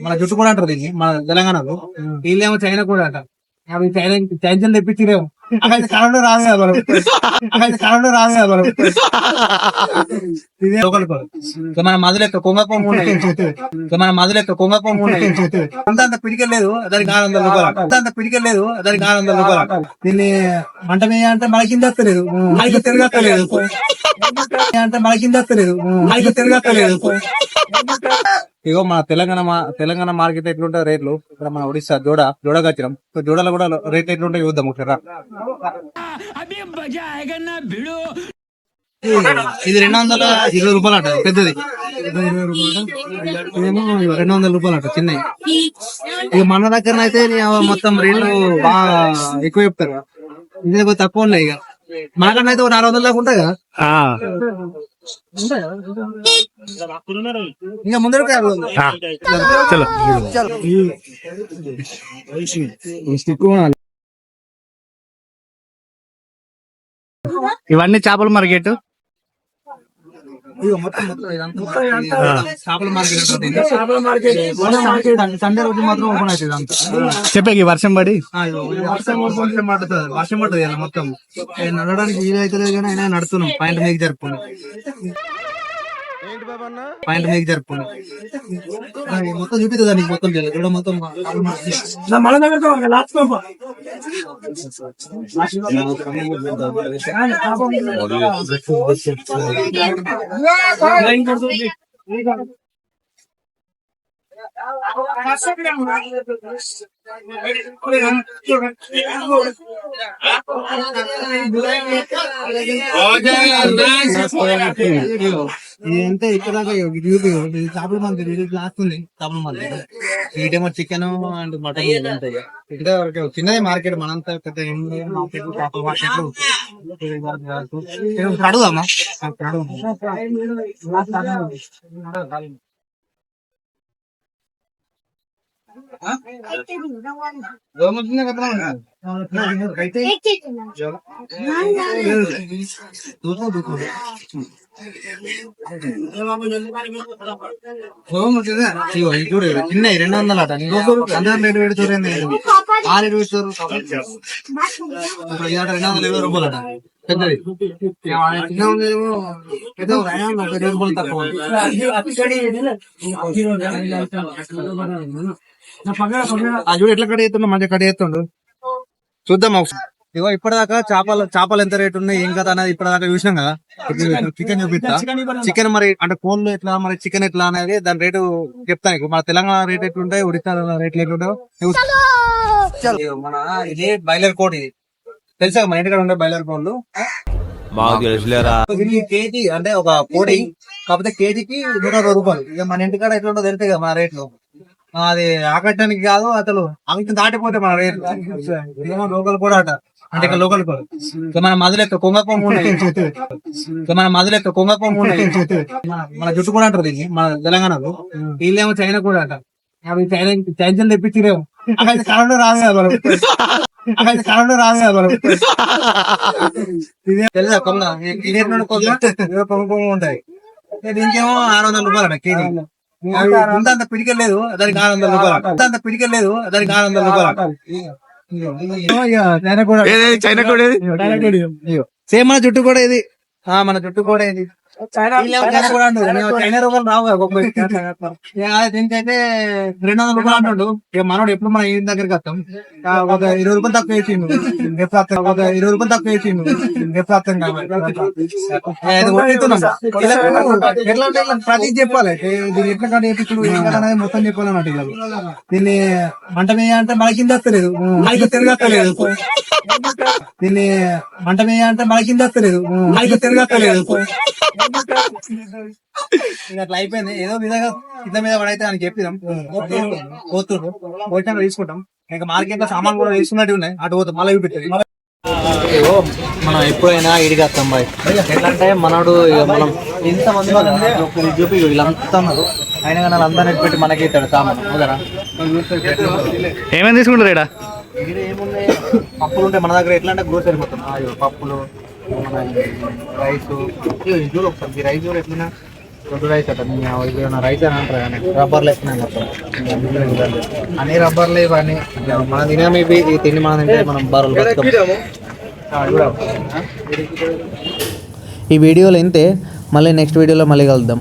మన జుట్టు కూడా అంటారు దీన్ని మన తెలంగాణలో. వీళ్ళేమో చైనా కూడా అంటారు. అవి చైనా తెప్పించిరేమో. అక్కడైతే కరోనా రాదు కదా మనం. ఇదే లోకల్ కోడ్. మన మధులెక్క కొంగకొమ్మ ఉన్నాయి. అంత పిడికెళ్ళలేదు దానికి 400 రూపాయలు. దీన్ని మంట మీద అంటే మన కింద వస్తలేదు, మనకి తిరగలేదు. ఇగో మన తెలంగాణ మార్కెట్ ఎట్లుంటాయి రేట్లు, ఇక్కడ మన ఒడిశా జోడగా వచ్చినాం. జోడలో కూడా రేట్లు ఎట్లుంటాయి చూద్దాం ఒకసారి. ఇది 220 రూపాయలు అట పెద్దది, 20 రూపాయలు. ఇదేమో 200 రూపాయలు అట చిన్నవి. ఇక మన దగ్గర అయితే మొత్తం రేట్లు బాగా ఎక్కువ చెప్తారు. ఇది తక్కువ ఉన్నాయి. ఇక మనకన్నా అయితే 400 దాకా ఉంటాయి కదా. ఇంకా ముందర ఇవన్నీ చేపల మార్కెట్. చేపల మార్కెట్ సండే రోజు మాత్రం ఓపెన్ అవుతుంది అంత. చెప్పేకి వర్షం పడుతుంది మొత్తం నడవడానికి వీలైతే కానీ అయినా నడుతున్నాం. పాయింట్ మీకు జరుపుకున్నాం మొత్తం చూపిస్తుంది నీకు మొత్తం ఇక్కడ మొత్తం. ఇదంతా ఇక్కడ చేపల మంది లాస్తుంది. చేపల మంది ఇటేమో చికెన్ అండ్ మటన్ ఉంటాయి. ఇక్కడ చిన్నది మార్కెట్ మనంతా పెద్ద మార్కెట్ చేపల మార్కెట్. అడుగుదామా చిన్న 200 అట. అందరం రేటు పెట్టి చూడండి. 220 రూపాయలు అట పెద్దది. తక్కువ. చూడు ఎట్లా కట్ చేస్తుండో, మంచిగా కట్ చేస్తుండు. చూద్దాం ఒకసారి. ఇగో ఇప్పటిదాకా చేపలు ఎంత రేటు ఉన్నాయి ఏం కదా అనేది ఇప్పటిదాకా చూసినాం కదా. చికెన్ చూపిస్తా. చికెన్ మరి అంటే కోళ్ళు ఎట్లా, మరి చికెన్ ఎట్లా అనేది దాని రేటు చెప్తాను. మన తెలంగాణ రేట్ ఎట్లుంటాయి, ఒడిశా రేట్లు ఎట్లుంటాయో మన ఇది బాయిలర్ కోడ్. ఇది తెలుసా మన ఇంటికాడ ఉండే బాయిలర్ కోళ్ళు. కేజీ అంటే ఒక కోడి కాకపోతే కేజీకి 120 రూపాయలు. ఇక మన ఇంటికాడ ఎట్లుంటో తెలుస్తాయి కదా మన రేట్లు. అది ఆకట్టడానికి కాదు అసలు అవి దాటిపోతే మన రేట్లు. లోకల్ కూడా అట అంటే ఇక లోకల్ కూడా మన మధులెక్క కొంగకొమ్మ ఉన్నాయి. మన జుట్టు కూడా అంటారు దీన్ని మన తెలంగాణలో. వీళ్ళేమో చైనా కూడా అంట. అవి చైనా తెప్పించిరేమో. అక్కడైతే కరోనా రాదు కదా మనం. తెలుసా కొంగ? కొంగ ఉంటాయి. దీనికేమో 600 రూపాయలు అట కేజీ. అంత పిడికెళ్ళలేదు దానికి 400 రూపాయలు. సేమ్ మన జుట్టు కూడా ఇది. చైనా రూపాయలు రావు కదా. దీనికైతే 200 రూపాయలు అంటుండు. ఇక మనోడు ఎప్పుడు మన ఇంటి దగ్గరికి వస్తాం. ఒక 20 రూపాయలు తక్కువ వేసిండు. ఎట్లా ప్రతి చెప్పాలి. దీన్ని ఎట్లా కట్ చేయించుడు అనేది మొత్తం చెప్పాలన్నట్టు. ఇలా దీన్ని మంట మీద అంటే మన కింద వస్తలేదు, మనకి తిరగలేదు. దీన్ని మంట మీద అంటే మన కింద వస్తలేదు, మనకి తిరగలేదు. అట్లా అయిపోయింది. ఏదో విధంగా కింద మీద పడైతే అని చెప్పినాం. పోతుండ్రు పోయినా తీసుకుంటాం. ఇంకా మార్కెట్ లో సామాన్ కూడా తీసుకున్నట్టు ఉన్నాయి. అటు పోతాం మళ్ళీ చూపిస్తుంది. మనం ఎప్పుడైనా ఇడికి వస్తాం బాయ్. ఎట్లా అంటే మనోడు మనం ఇంతమంది చూపి వీళ్ళంతా ఉన్నారు. అయినా కానీ వాళ్ళందరినీ పెట్టి మనకి ఇస్తాడు సామాన్. కదా ఏమేమి తీసుకుంటారు ఇక్కడ? ఇక్కడ ఏమున్నాయి, పప్పులు ఉంటాయి మన దగ్గర. ఎట్లా అంటే గ్రోసరీ మొత్తం పప్పులు, రైస్. చూడు ఒకసారి రైస్ కూడా ఎట్లున్నా రైస్ అట రైస్ అని అంటారు కానీ రబ్బర్లు వేస్తున్నాయి మొత్తం అన్ని రబ్బర్లు ఇవన్నీ మనం తినేమి ఇవి ఈ తిండి మనం తింటే మనం బరువులు బతుకం. ఈ వీడియోలో ఇంతే, మళ్ళీ నెక్స్ట్ వీడియోలో మళ్ళీ కలుద్దాం.